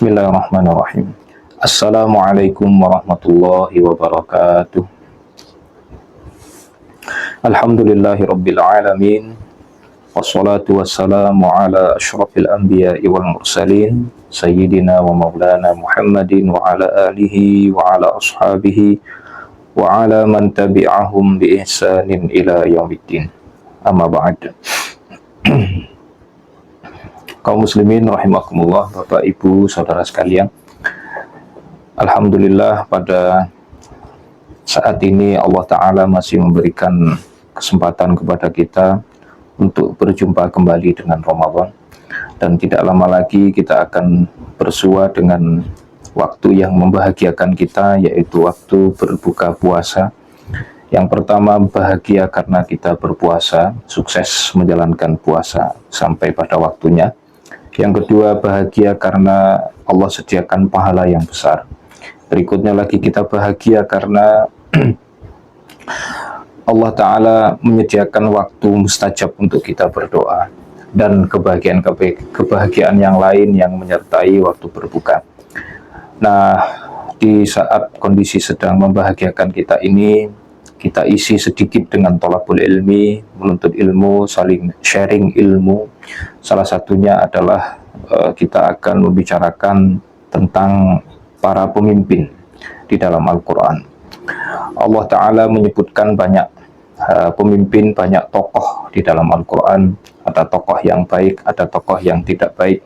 Bismillahirrahmanirrahim. Assalamualaikum warahmatullahi wabarakatuh. Alhamdulillahi rabbil alamin. Wassalatu wassalamu ala asyrafil anbiya'i wal mursalin Sayyidina wa maulana Muhammadin wa ala alihi wa ala ashabihi wa ala man tabi'ahum bi ihsanin ila yaumiddin. Amma ba'd. Kaum muslimin rahimakumullah, Bapak Ibu saudara sekalian, alhamdulillah pada saat ini Allah Ta'ala masih memberikan kesempatan kepada kita untuk berjumpa kembali dengan Ramadan, dan tidak lama lagi kita akan bersua dengan waktu yang membahagiakan kita, yaitu waktu berbuka puasa. Yang pertama, bahagia karena kita berpuasa, sukses menjalankan puasa sampai pada waktunya. Yang kedua, bahagia karena Allah sediakan pahala yang besar. Berikutnya lagi, kita bahagia karena Allah Ta'ala menyediakan waktu mustajab untuk kita berdoa, dan kebahagiaan yang lain yang menyertai waktu berbuka. Nah, di saat kondisi sedang membahagiakan kita ini, kita isi sedikit dengan thalabul ilmi, menuntut ilmu, saling sharing ilmu. Salah satunya adalah kita akan membicarakan tentang para pemimpin di dalam Al-Quran. Allah Ta'ala menyebutkan banyak pemimpin, banyak tokoh di dalam Al-Quran. Ada tokoh yang baik, ada tokoh yang tidak baik.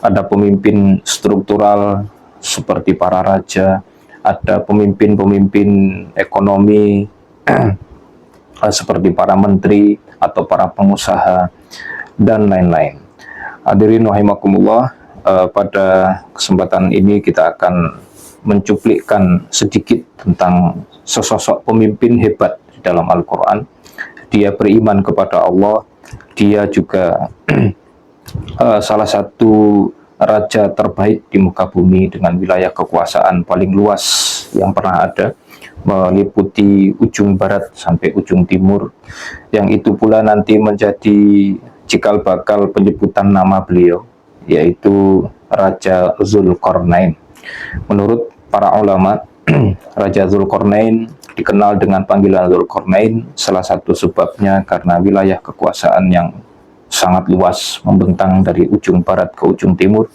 Ada pemimpin struktural seperti para raja, ada pemimpin-pemimpin ekonomi seperti para menteri atau para pengusaha dan lain-lain. Hadirin rahimakumullah, pada kesempatan ini kita akan mencuplikkan sedikit tentang sesosok pemimpin hebat di dalam Al-Quran. Dia beriman kepada Allah, dia juga salah satu raja terbaik di muka bumi dengan wilayah kekuasaan paling luas yang pernah ada, meliputi ujung barat sampai ujung timur, yang itu pula nanti menjadi cikal bakal penyebutan nama beliau, yaitu Raja Zulkarnain. Menurut para ulama, Raja Zulkarnain dikenal dengan panggilan Zulkarnain, salah satu sebabnya karena wilayah kekuasaan yang sangat luas, membentang dari ujung barat ke ujung timur.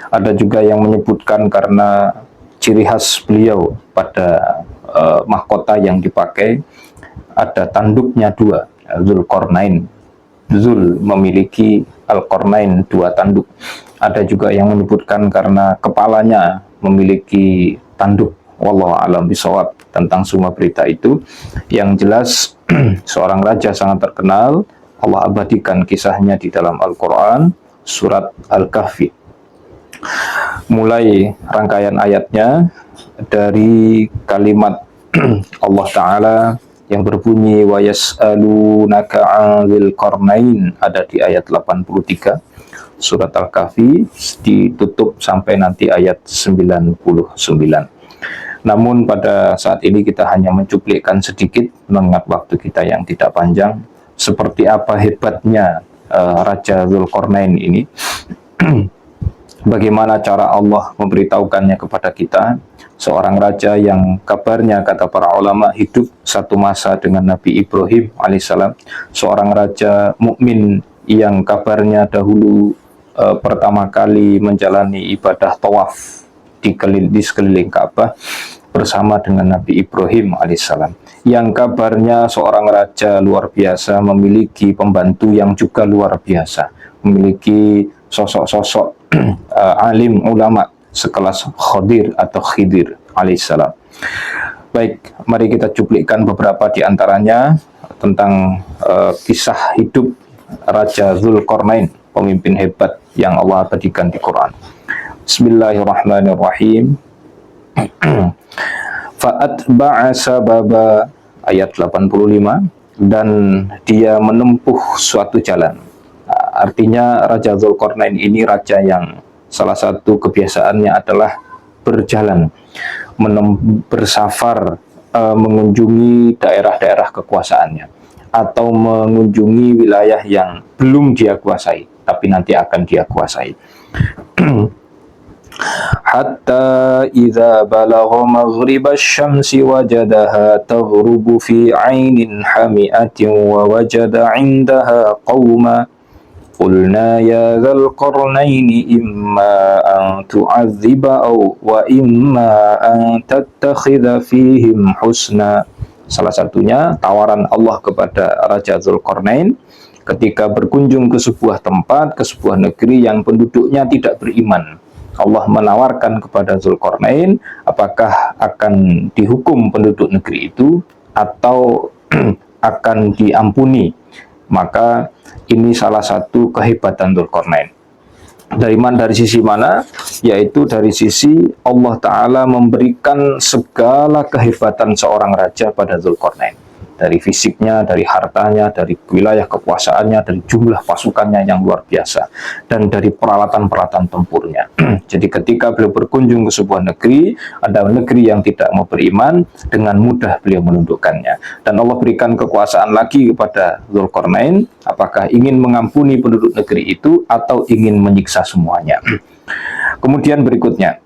Ada juga yang menyebutkan karena ciri khas beliau pada mahkota yang dipakai, ada tanduknya dua, Zulkarnain. Zul memiliki, Al-Qarnain dua tanduk. Ada juga yang menyebutkan karena kepalanya memiliki tanduk. Wallahu a'lam bishawab tentang semua berita itu. Yang jelas seorang raja sangat terkenal, Allah abadikan kisahnya di dalam Al-Quran, surat Al-Kahfi. Mulai rangkaian ayatnya dari kalimat Allah Ta'ala yang berbunyi wa yas'alunaka 'anil qarnain, ada di ayat 83 surat Al-Kahfi, ditutup sampai nanti ayat 99. Namun pada saat ini kita hanya mencuplikkan sedikit mengingat waktu kita yang tidak panjang, seperti apa hebatnya Raja Zulkarnain ini. Bagaimana cara Allah memberitahukannya kepada kita. Seorang raja yang kabarnya, kata para ulama, hidup satu masa dengan Nabi Ibrahim alaihissalam. Seorang raja mukmin yang kabarnya dahulu pertama kali menjalani ibadah tawaf di sekeliling Ka'bah bersama dengan Nabi Ibrahim alaihissalam. Yang kabarnya seorang raja luar biasa, memiliki pembantu yang juga luar biasa, memiliki sosok-sosok alim ulama sekelas Khadir atau Khidir alaihissalam. Baik, mari kita cuplikkan beberapa di antaranya tentang kisah hidup Raja Zulkarnain, pemimpin hebat yang Allah abadikan di Quran. Bismillahirrahmanirrahim. Fa'atba'a sababa, ayat 85, dan dia menempuh suatu jalan. Artinya Raja Zulkarnain ini raja yang salah satu kebiasaannya adalah berjalan, bersafar, mengunjungi daerah-daerah kekuasaannya, atau mengunjungi wilayah yang belum dia kuasai, tapi nanti akan dia kuasai. hatta idza balagha maghribasy syamsi wajadaha taghrubu fi 'ainin hami'atin wa wajada 'indaha qauma qulna ya dzal qarnaini imma an tu'adziba wa imma an tattakhidha fihim husna. Salah satunya tawaran Allah kepada Raja Dzulqarnain ketika berkunjung ke sebuah tempat, ke sebuah negeri yang penduduknya tidak beriman. Allah menawarkan kepada Dzulqarnain apakah akan dihukum penduduk negeri itu atau akan diampuni. Maka ini salah satu kehebatan Dzulqarnain. Dari sisi mana? Yaitu dari sisi Allah Ta'ala memberikan segala kehebatan seorang raja pada Dzulqarnain. Dari fisiknya, dari hartanya, dari wilayah kekuasaannya, dari jumlah pasukannya yang luar biasa, dan dari peralatan-peralatan tempurnya. Jadi ketika beliau berkunjung ke sebuah negeri, ada negeri yang tidak mau beriman, dengan mudah beliau menundukkannya. Dan Allah berikan kekuasaan lagi kepada Dzulqarnain, apakah ingin mengampuni penduduk negeri itu, atau ingin menyiksa semuanya. Kemudian berikutnya,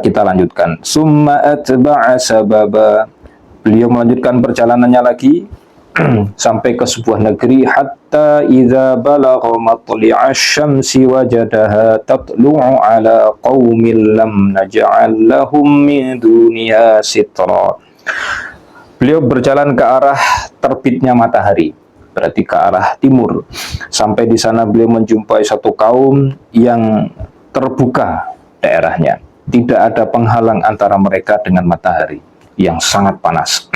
kita lanjutkan. Summa atba'a sababa. Beliau melanjutkan perjalanannya lagi sampai ke sebuah negeri, hatta idza balagha matli'asy syamsi wajadaha tatlu'u ala qaumin lam naj'al lahum min duniha sitra. Beliau berjalan ke arah terbitnya matahari, berarti ke arah timur. Sampai di sana beliau menjumpai satu kaum yang terbuka daerahnya. Tidak ada penghalang antara mereka dengan matahari yang sangat panas.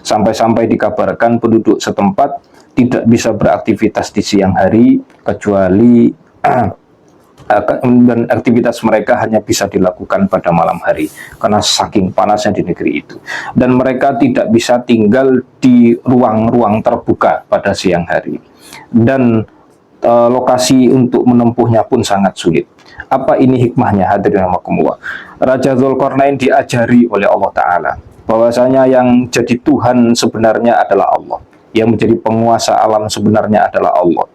Sampai-sampai dikabarkan penduduk setempat tidak bisa beraktivitas di siang hari kecuali dan aktivitas mereka hanya bisa dilakukan pada malam hari karena saking panasnya di negeri itu. Dan mereka tidak bisa tinggal di ruang-ruang terbuka pada siang hari. Dan lokasi untuk menempuhnya pun sangat sulit. Apa ini hikmahnya, hadirin rahimakumullah? Raja Dzulqarnain diajari oleh Allah Ta'ala bahwasanya yang jadi Tuhan sebenarnya adalah Allah, yang menjadi penguasa alam sebenarnya adalah Allah.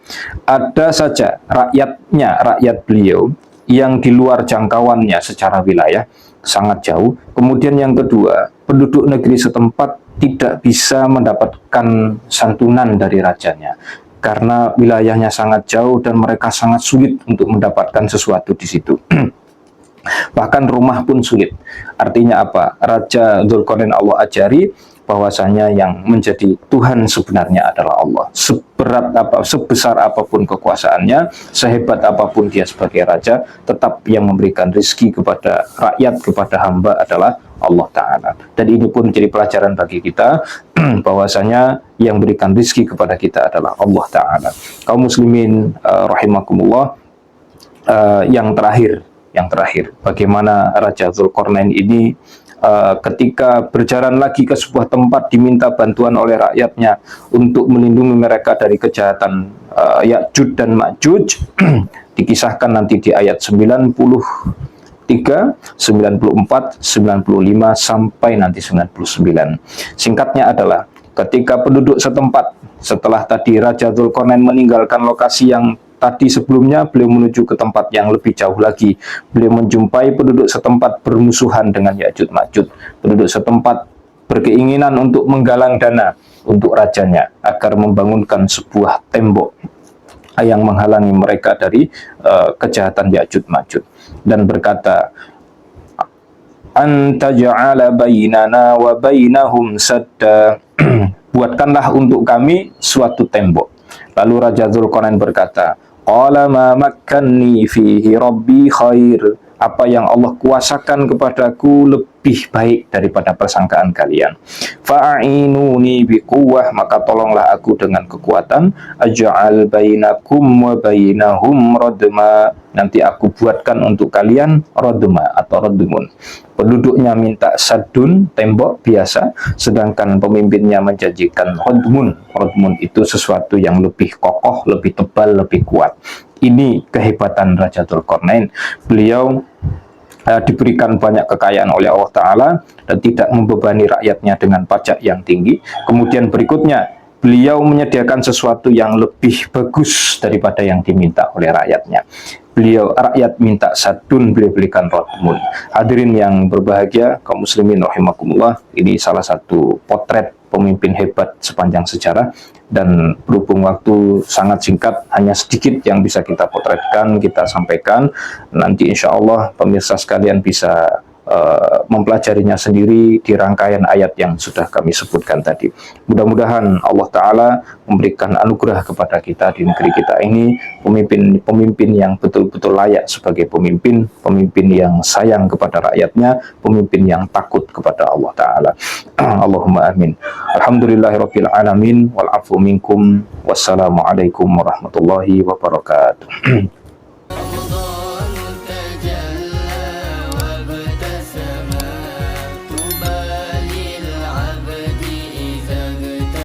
Ada saja rakyat beliau yang di luar jangkauannya secara wilayah sangat jauh. Kemudian yang kedua, penduduk negeri setempat tidak bisa mendapatkan santunan dari rajanya karena wilayahnya sangat jauh dan mereka sangat sulit untuk mendapatkan sesuatu di situ. Bahkan rumah pun sulit. Artinya apa? Raja Dzulqarnain Allah ajari bahwasanya yang menjadi Tuhan sebenarnya adalah Allah. Sebesar apapun kekuasaannya, sehebat apapun dia sebagai raja, tetap yang memberikan rezeki kepada rakyat, kepada hamba adalah Allah Ta'ala. Dan ini pun menjadi pelajaran bagi kita bahwasanya yang berikan rezeki kepada kita adalah Allah Ta'ala. Kaum muslimin rahimakumullah, yang terakhir, bagaimana Raja Dzulqarnain ini ketika berjalan lagi ke sebuah tempat diminta bantuan oleh rakyatnya untuk melindungi mereka dari kejahatan Ya'juj dan Ma'juj. Dikisahkan nanti di ayat 93, 94, 95 sampai nanti 99. Singkatnya adalah ketika penduduk setempat setelah tadi Raja Dzulqarnain meninggalkan lokasi yang tadi sebelumnya, beliau menuju ke tempat yang lebih jauh lagi. Beliau menjumpai penduduk setempat bermusuhan dengan Ya'juj Ma'juj. Penduduk setempat berkeinginan untuk menggalang dana untuk rajanya agar membangunkan sebuah tembok yang menghalangi mereka dari kejahatan Ya'juj Ma'juj, dan berkata, antaja'ala bainana wa bainahum sadda. Buatkanlah untuk kami suatu tembok. Lalu Raja Dzulqarnain berkata, qala ma makkanni fihi rabbi khair. Apa yang Allah kuasakan kepadaku lebih baik daripada persangkaan kalian. Fa'inuni biquwwah, maka tolonglah aku dengan kekuatan. Aj'al bainakum wa bainahum radma. Nanti aku buatkan untuk kalian radma atau radmun. Penduduknya minta sadun, tembok biasa, sedangkan pemimpinnya menjanjikan radmun. Radmun itu sesuatu yang lebih kokoh, lebih tebal, lebih kuat. Ini kehebatan Raja Dzulqarnain. Beliau diberikan banyak kekayaan oleh Allah Ta'ala dan tidak membebani rakyatnya dengan pajak yang tinggi. Kemudian berikutnya, Beliau menyediakan sesuatu yang lebih bagus daripada yang diminta oleh rakyatnya. Rakyat minta sadun, beliau belikan rotmun. Hadirin yang berbahagia, kaum muslimin rahimakumullah, ini salah satu potret pemimpin hebat sepanjang sejarah, dan berhubung waktu sangat singkat, hanya sedikit yang bisa kita potretkan, kita sampaikan. Nanti insya Allah pemirsa sekalian bisa mempelajarinya sendiri di rangkaian ayat yang sudah kami sebutkan tadi. Mudah-mudahan Allah Ta'ala memberikan anugerah kepada kita di negeri kita ini, pemimpin yang betul-betul layak sebagai pemimpin, pemimpin yang sayang kepada rakyatnya, pemimpin yang takut kepada Allah Ta'ala. Allahumma amin. Alhamdulillahirabbil alamin, wal afu minkum, wassalamualaikum warahmatullahi wabarakatuh.